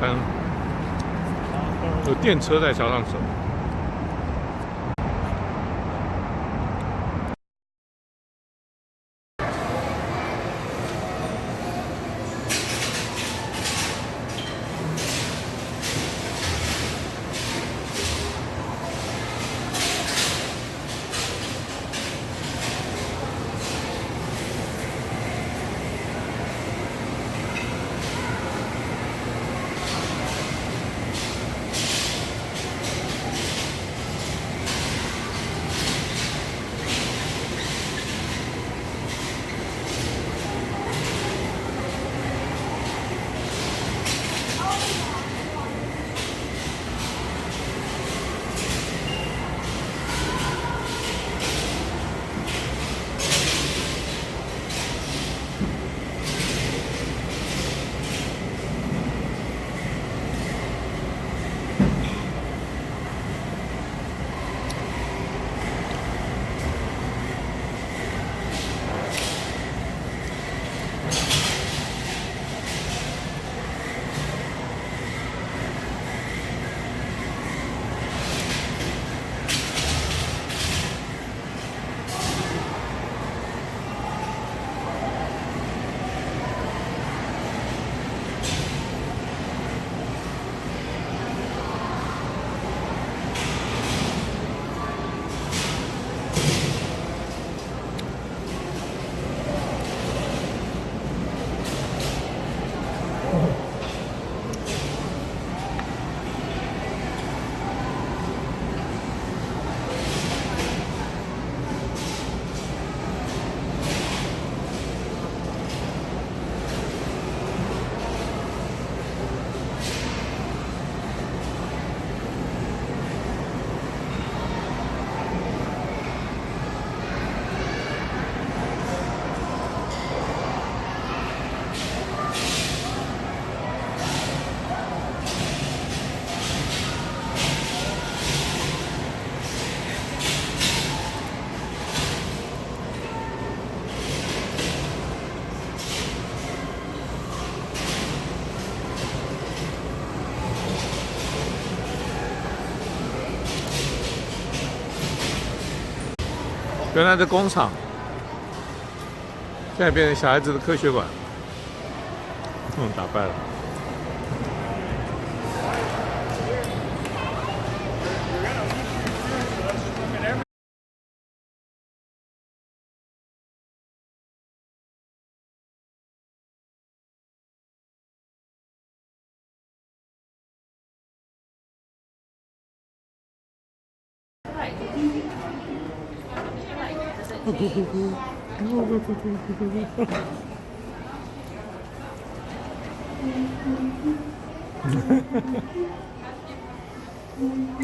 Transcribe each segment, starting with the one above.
看有电车在桥上走。原来的工厂，现在变成小孩子的科学馆。打败了。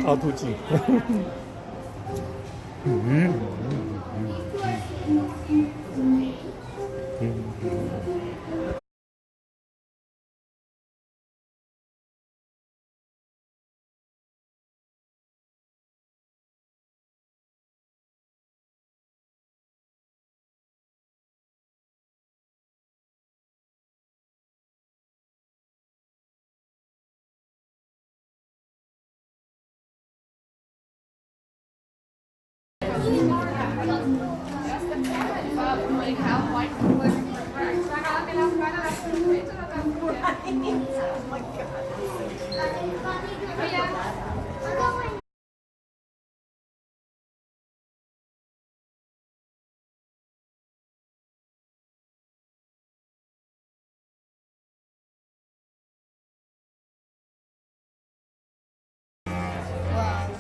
凹凸镜。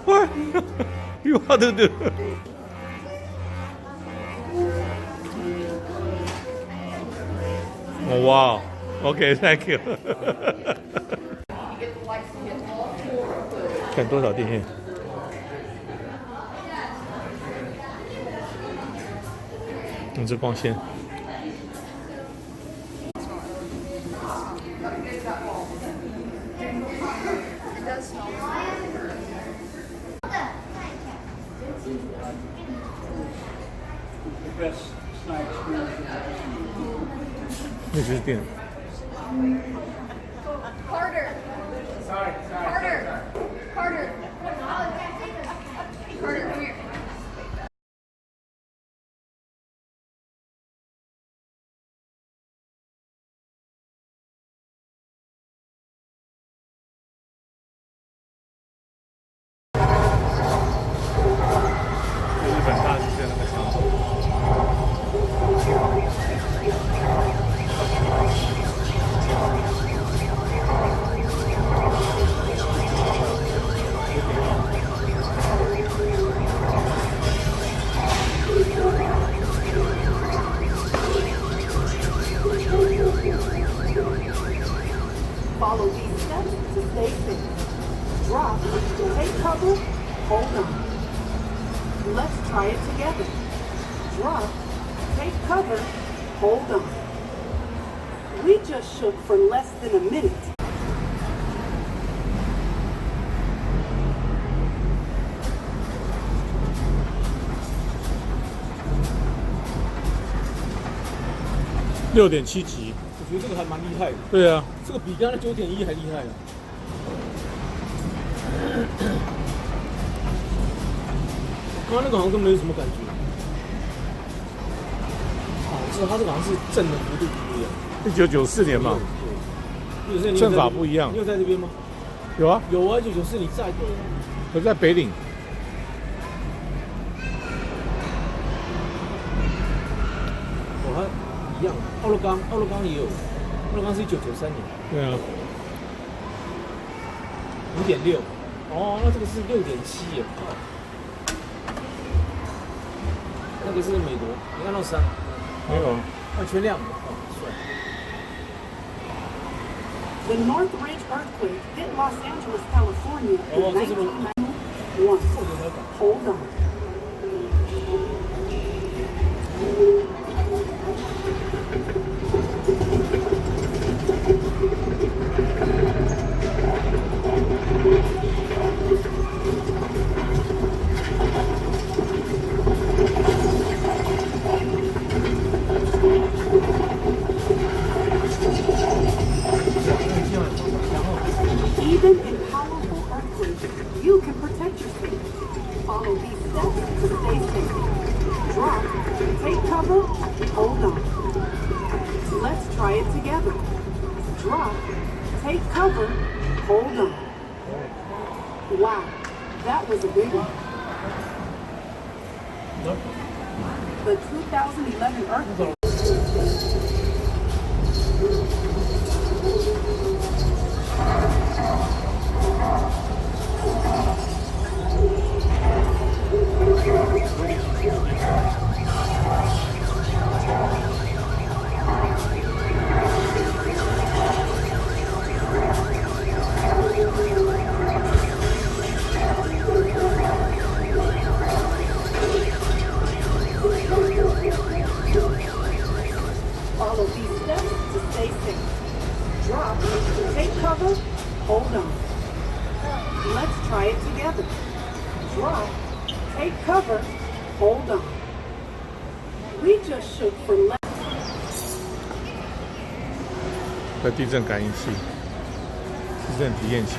What? You want to do? Oh, wow. Okay, thank you. 看多少电线？这光纤。那就是电。Harder. Carter, Carter, Carter, come here. 日本大巨蛋那个墙头。Follow these steps to stay safe. Drop, take cover, hold on. Let's try it together. Drop, take cover, hold on. We just shook for less than a minute. 6.7级。我觉得这个还蛮厉害的。对啊，这个比刚才9.1还厉害啊！刚刚那个好像根本没什么感觉。哦，我知道它这个好像是震的幅度不一样。1994年嘛，对，阵法不一样你有在这边吗？有啊，有啊，1994你在对啊。我在北岭。哦，它一样。奥勒冈也有，奥勒冈是1993年。对啊， 5.6。哦，那这个是6.7耶。靠。那个是美国，你看到3？没有啊。全亮的，哦，帅。 The Northridge earthquake hit Los Angeles, California in 1991. Hold on. Even in powerful earthquakes, you can protect yourself. Follow these steps to stay safe. Drop, take cover, hold on. Let's try it together. Drop, take cover, hold on. Wow, that was a big one. The 2011 earthquake. Follow these steps to stay safe. Drop, take cover, hold on. Let's try it together. Drop, take cover, hold on. We just shook for less. 和地震感应器、地震体验器。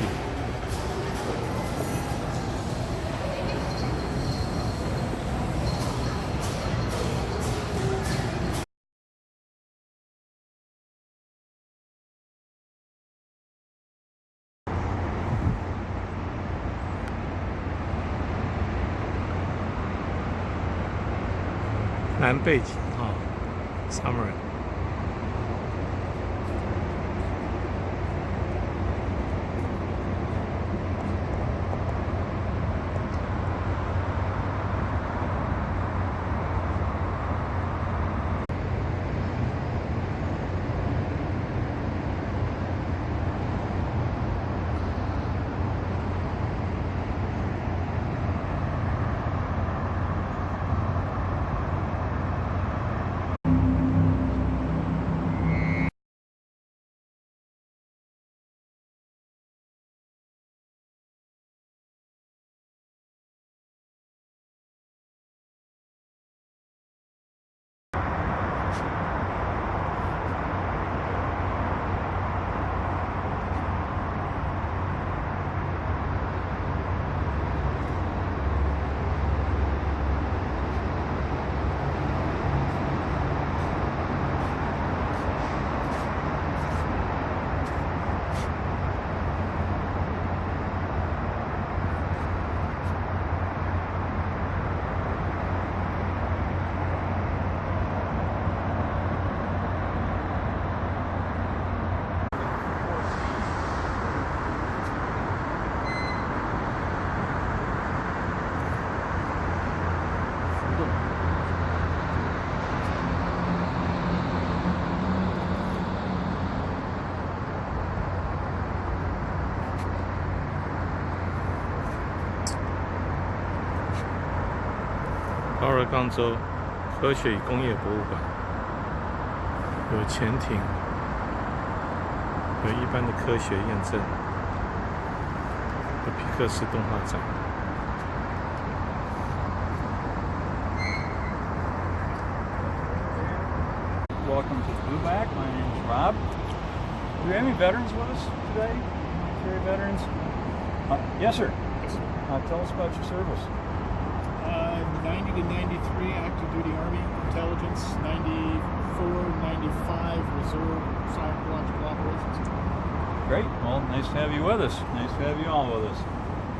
南背景啊 ，Summer。勒冈州科学与工业博物馆，有潜艇，有一般的科学验证，有皮克斯动画展。Welcome to the Blueback. My name is Rob. Do we have any veterans with us today? Military veterans? Yes, sir. Tell us about your service. 90 to 93 active duty Army intelligence, 94, 95 reserve psychological operations. Great. Well, nice to have you with us. Nice to have you all with us.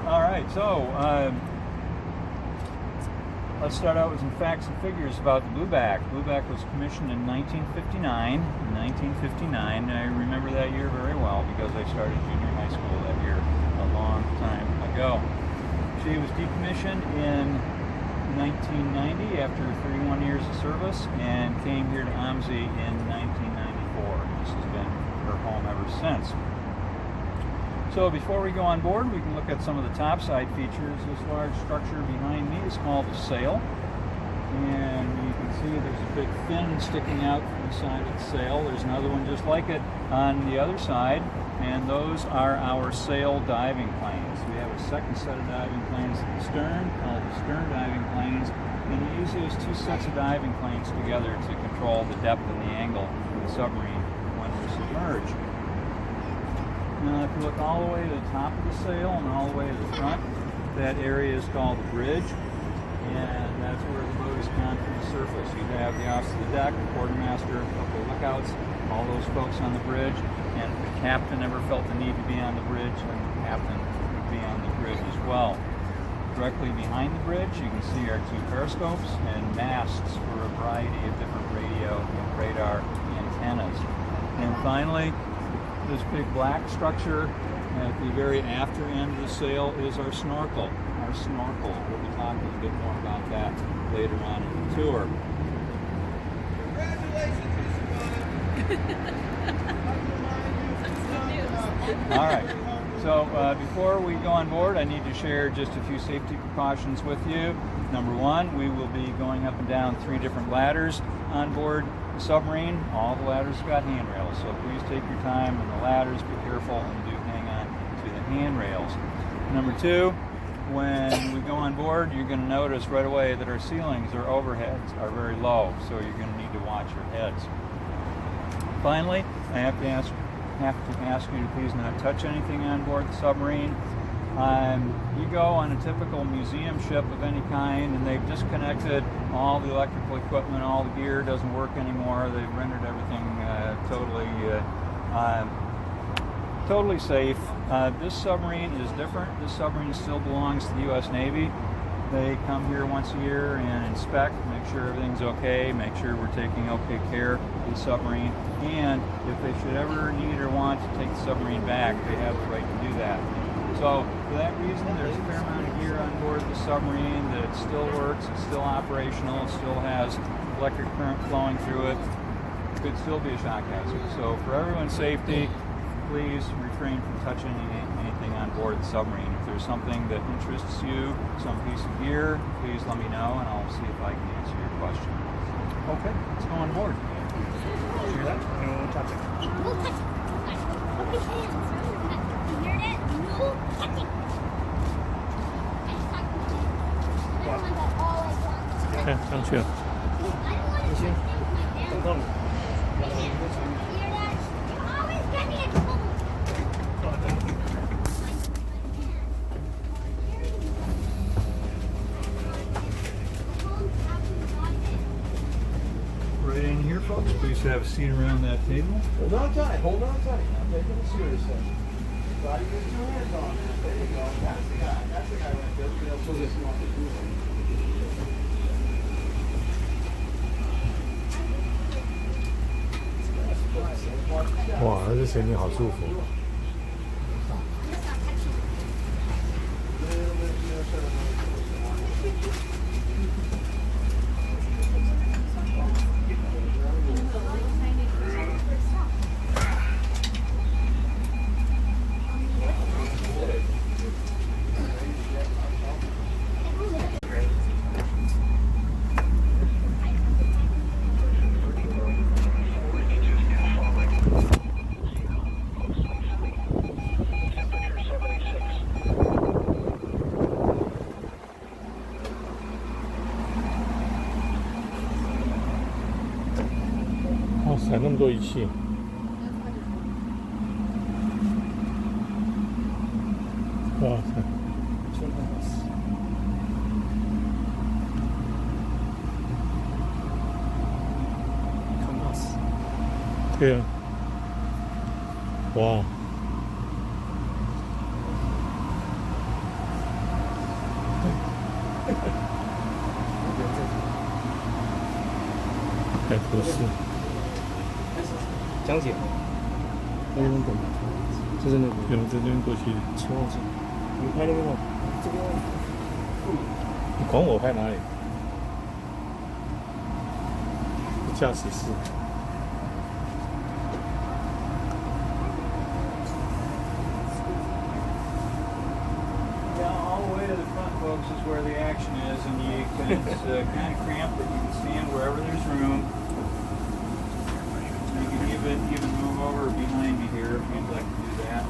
All right. So let's start out with some facts and figures about the Blueback. Blueback was commissioned in 1959. I remember that year very well because I started junior high school that year a long time ago. She was decommissioned in 1990 after 31 years of service and came here to OMSI in 1994. This has been her home ever since. So before we go on board, we can look at some of the topside features. This large structure behind me is called the sail. And you can see there's a big fin sticking out from the side of the sail. There's another one just like it on the other side. And those are our sail diving planes. We have a second set of diving planes at the stern, called the stern diving planes. And you use those two sets of diving planes together to control the depth and the angle of the submarine when we're submerged. Now, if you look all the way to the top of the sail and all the way to the front, that area is called the bridge, and that's where the boat is gone from the surface. You have the officer of the deck, the quartermaster, a couple of lookouts, all those folks on the bridge, and if the captain ever felt the need to be on the bridge, then the captain would be on the bridge as well. Directly behind the bridge, you can see our two periscopes and masts for a variety of different radio and radar antennas. And finally, this big black structure at the very after end of the sail is our snorkel. Our snorkel. We'll be talking a bit more about that later on in the tour. All right. So before we go on board, I need to share just a few safety precautions with you. Number one, we will be going up and down 3 different ladders on board the submarine. All the ladders have got handrails, so please take your time on the ladders, be careful, and do hang on to the handrails. Number 2, when we go on board, you're going to notice right away that our ceilings, our overheads, are very low, so you're going to need to watch your heads. Finally, I have to ask you to please not touch anything on board the submarine. You go on a typical museum ship of any kind and they've disconnected all the electrical equipment, all the gear doesn't work anymore, they've rendered everything totally safe. This submarine is different. This submarine still belongs to the U.S. Navy. They come here once a year and inspect, make sure everything's okay, make sure we're taking okay care of the submarine, and if they should ever need or want to take the submarine back, they have the right to do that. So for that reason, there's a fair amount of gear on board the submarine that still works, it's still operational, it still has electric current flowing through it. It could still be a shock hazard. So for everyone's safety, please refrain from touching anything on board the submarine. If there's something that interests you, some piece of gear, please let me know and I'll see if I can answer your question. Okay, let's go on board. Hear that? No touching. No touching. Okay, hands. You hear that? No touching. Okay, 上去了。不行，等等。Always get me in trouble. Right in here, folks. Please have a seat around that table. Hold on tight. Hold on tight. Now take it seriously. Try to get your hands on it. There you go. That's the guy. That's the guy right there. Look at that position on the table. 哇，这潜艇好舒服。多仪器。哇塞！对啊，哇！还不是。讲解。那边等，就是那个。对，我这边过去。前往这，你拍那边吗？这边。你管我拍哪里？驾驶室。Folks, is where the action is, and you can, it's kind of cramped, but you can stand wherever there's room. You can even move over behind me here if you'd like to do that.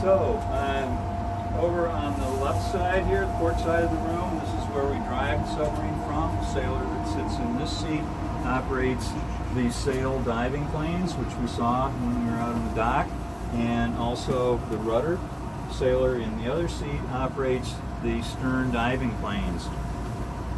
So, over on the left side here, the port side of the room, this is where we drive the submarine from. The sailor that sits in this seat operates the sail diving planes, which we saw when we were out on the dock, and also the rudder. The sailor in the other seat operates the stern diving planes.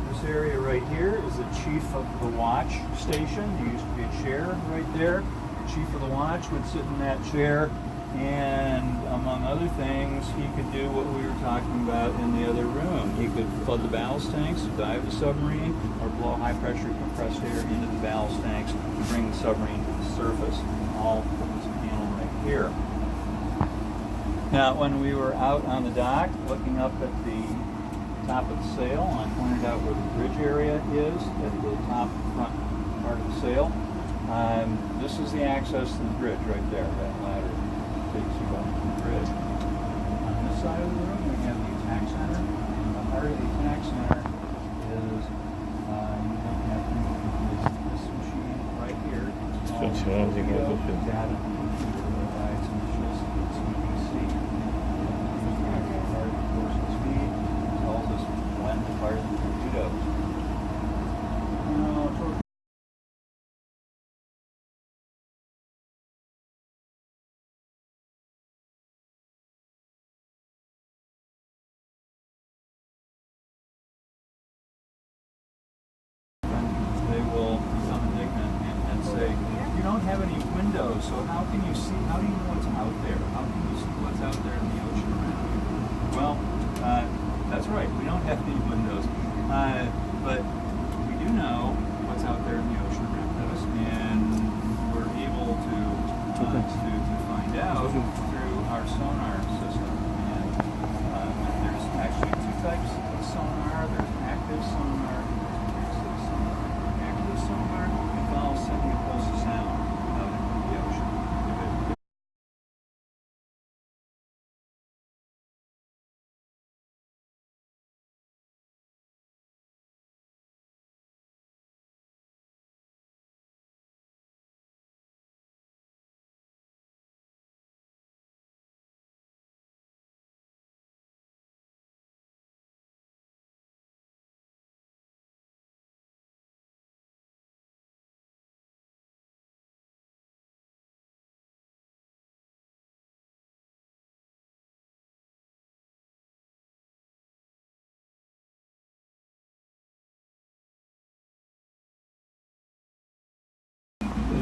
This area right here is the chief of the watch station. There used to be a chair right there. The chief of the watch would sit in that chair, and among other things, he could do what we were talking about in the other room. He could flood the ballast tanks to dive the submarine, or blow high-pressure compressed air into the ballast tanks to bring the submarine to the surface, all from this panel right here. Now, when we were out on the dock, looking up at the top of the sail, I pointed out where the bridge area is, at the top front part of the sail. This is the access to the bridge right there, that ladder. Takes you up to the bridge. On this side of the room, we have the attack center. The heart of the attack center is you don't have to move this machine right here. Data provides some CPC. Part of course the speed tells us when to fire the torpedoes. They will become indignant and say, you don't have any windows, so how can you see, how do you know what's out there? How can you see what's out there in the ocean around you? Well, that's right, we don't have any windows, but we do know what's out there in the ocean around us, and we're able to find out through our sonar system. And there's actually two types of sonar. There's active sonar. Sonar involves sending a pulse of sound out into the ocean.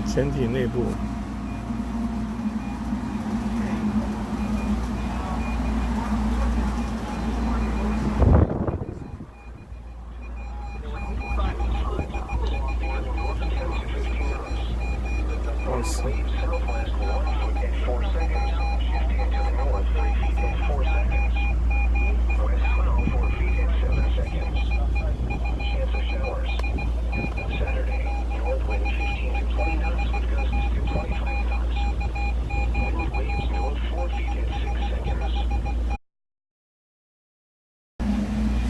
潜艇内部。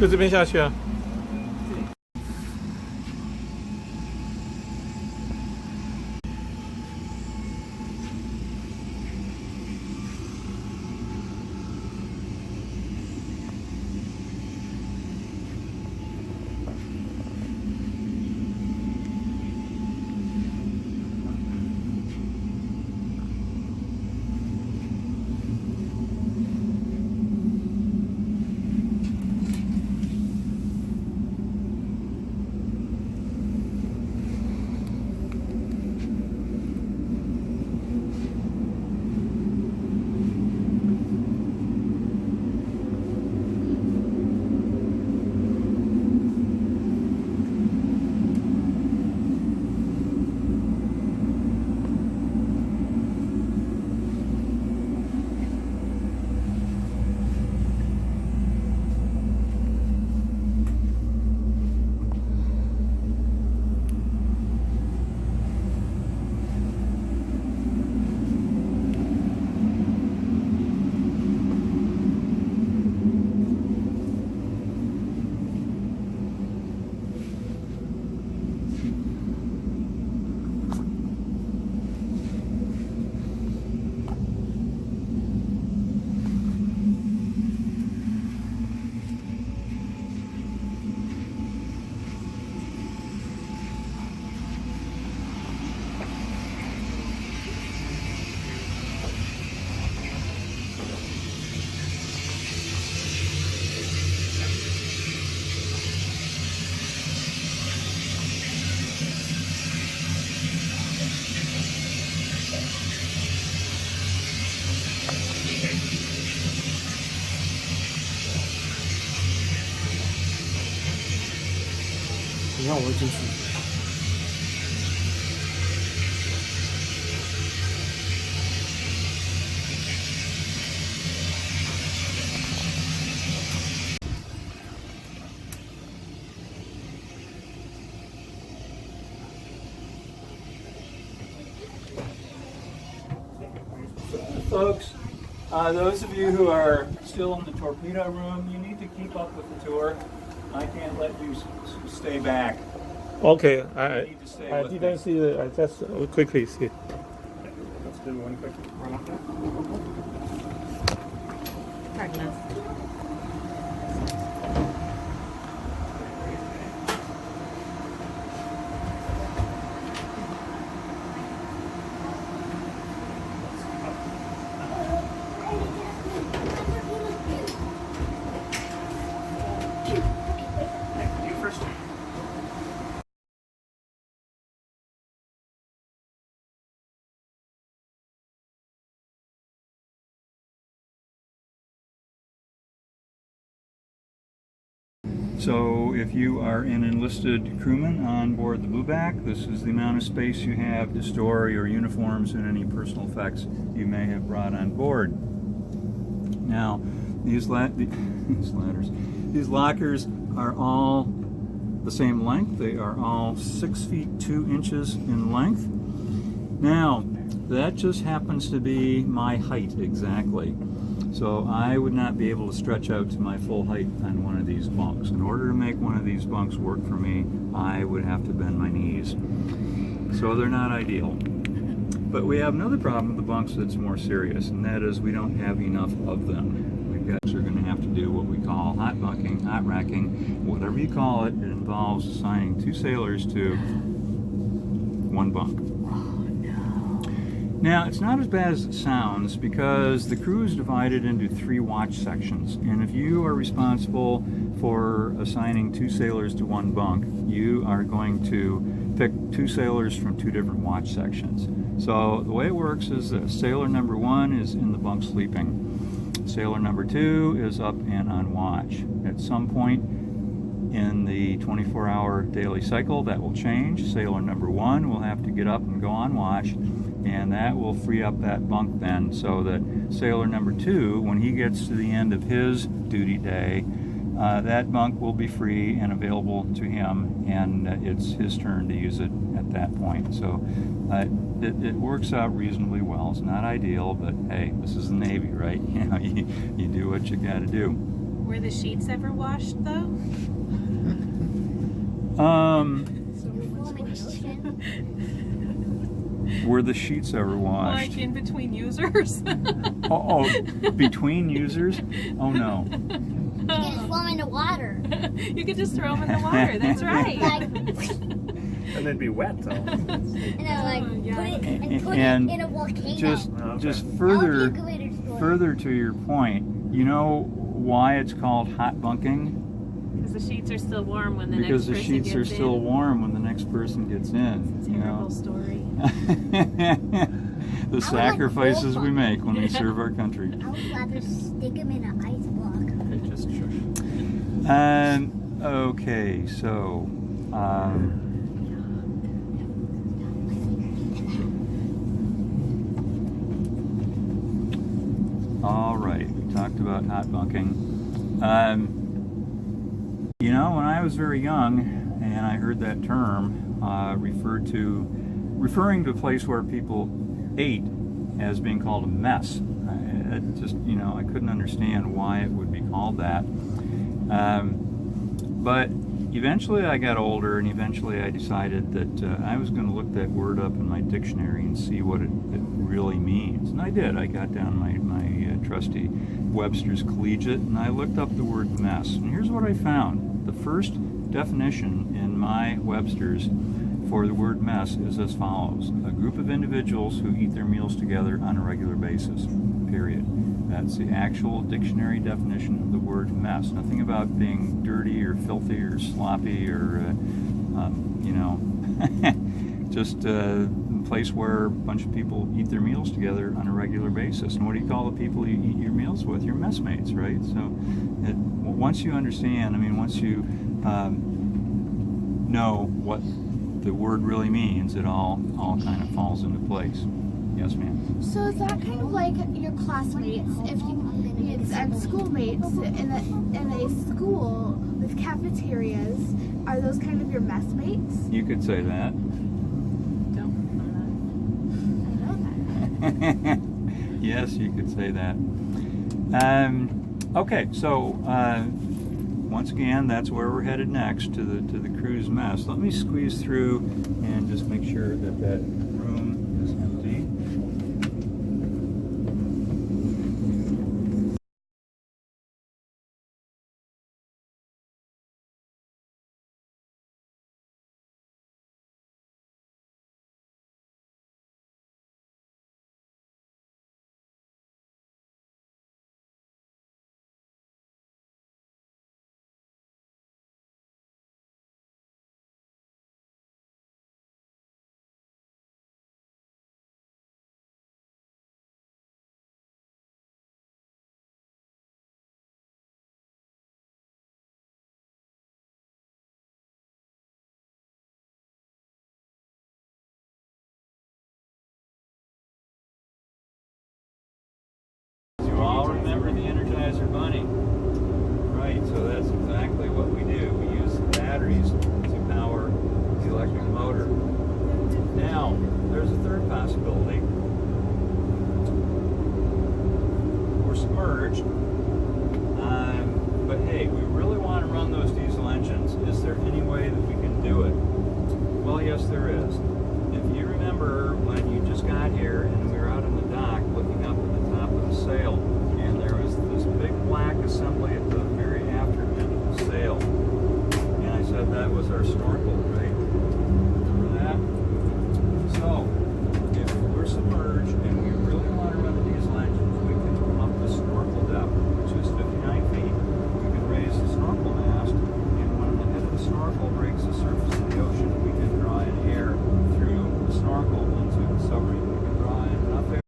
就这边下去啊。你看我会进去。Folks, those of you who are still in the torpedo room, you need to keep up with the tour. I can't let you stay back. Okay, You need to stay I with me. didn't see. I just quickly see. Let's do one quick run up there. Pardon us. You first. So if you are an enlisted crewman on board the Blueback, this is the amount of space you have to store your uniforms and any personal effects you may have brought on board. Now, these lockers are all the same length. They are all 6 feet 2 inches in length. Now, that just happens to be my height exactly. So I would not be able to stretch out to my full height on one of these bunks. In order to make one of these bunks work for me, I would have to bend my knees. So they're not ideal. But we have another problem with the bunks that's more serious, and that is we don't have enough of them. We guys are going to have to do what we call hot bunking, hot racking, whatever you call it. It involves assigning 2 sailors to 1 bunk. Now, it's not as bad as it sounds because the crew is divided into 3 watch sections. And if you are responsible for assigning 2 sailors to 1 bunk, you are going to pick 2 sailors from 2 different watch sections. So the way it works is that sailor number 1 is in the bunk sleeping. Sailor number 2 is up and on watch. At some point in the 24-hour daily cycle, that will change. Sailor number 1 will have to get up and go on watch, and that will free up that bunk then, so that sailor number 2, when he gets to the end of his duty day, that bunk will be free and available to him, and it's his turn to use it at that point. So it works out reasonably well. It's not ideal, but hey, this is the Navy, right? You know, you do what you got to do. Were the sheets ever washed though? Were the sheets ever washed? Like in between users? Between users? Oh no. You can just throw them in the water. You could just throw them in the water. That's right. And they'd be wet though. And then like put And it in a volcano. Just That further would be a greater story. further to your point, you know why it's called hot bunking? Because the sheets are still warm when the Because the next person sheets gets are still in. warm when the next person gets in. It's a You terrible know? story. The sacrifices we make when we serve our country. I would rather stick them in an ice block. Okay, just shush. Okay, so all right, we talked about hot bunking. You know, when I was very young and I heard that term referring to a place where people ate as being called a mess, it just, you know, I couldn't understand why it would be called that. But eventually I got older, and eventually I decided that I was going to look that word up in my dictionary and see what it really means. And I did. I got down my trusty Webster's Collegiate, and I looked up the word mess. And here's what I found. The first definition in my Webster's for the word mess is as follows: a group of individuals who eat their meals together on a regular basis, period. That's the actual dictionary definition of the word mess. Nothing about being dirty or filthy or sloppy or, you know, just a place where a bunch of people eat their meals together on a regular basis. And what do you call the people you eat your meals with? Your messmates, right? So once you understand, I mean, once you know what the word really means, it all kind of falls into place. Yes, ma'am. So is that kind of like your classmates, if and schoolmates in a school with cafeterias? Are those kind of your messmates? You could say that. I know that. Yes, you could say that. Okay, so once again, that's where we're headed next, to the cruise mess. Let me squeeze through and just make sure that room is empty. You all remember the Energizer Bunny, right? So that's exactly what we do. We use batteries to power the electric motor. Now, there's a third possibility. We're submerged, but hey, we really want to run those diesel engines. Is there any way that we can do it? Well, yes, there is. If you remember when you just got here and we were out on the dock looking up at the top of the sail, and there was this big black assembly at the very after end of the sail, and I said that was our snorkel, right? Remember that? So, if we're submerged and we really want to run the diesel engines, we can come up the snorkel depth, which is 59 feet. We can raise the snorkel mast, and when the head of the snorkel breaks the surface of the ocean, we can draw in air through the snorkel into the submarine. We can draw in enough air.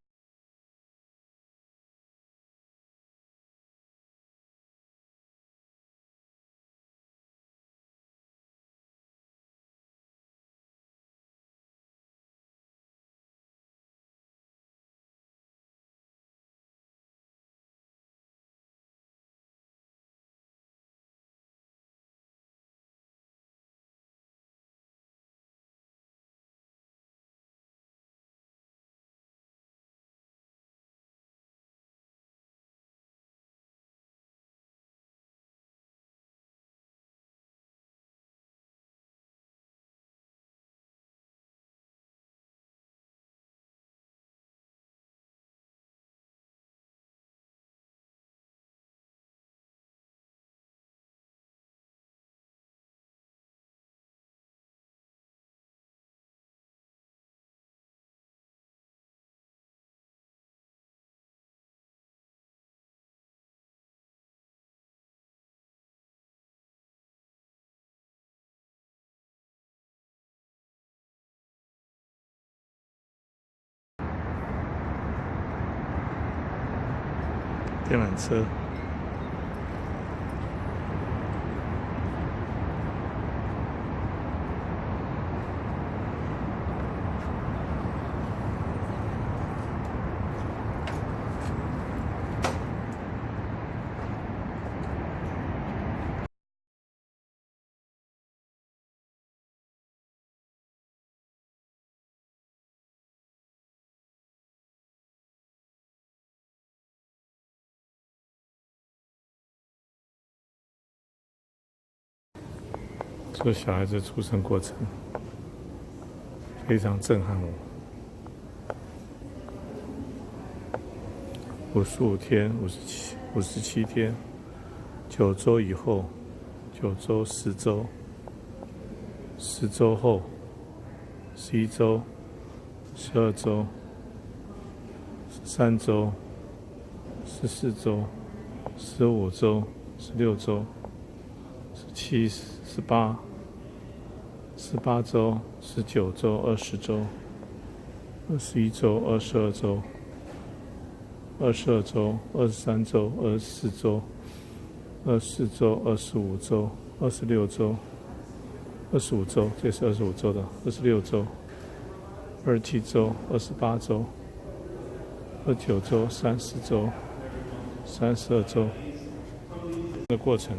电缆车。说小孩子出生过程非常震撼我。55天、57天、9周以后、9周、10周、10周后、11周、12周、13周、14周、15周、16周、17、18、18周、19周、20周、21周、22周、22周、23周、24周、24周、25周、26周、25周，这是25周的，26周、27周、28周、29周、30周、32周的过程。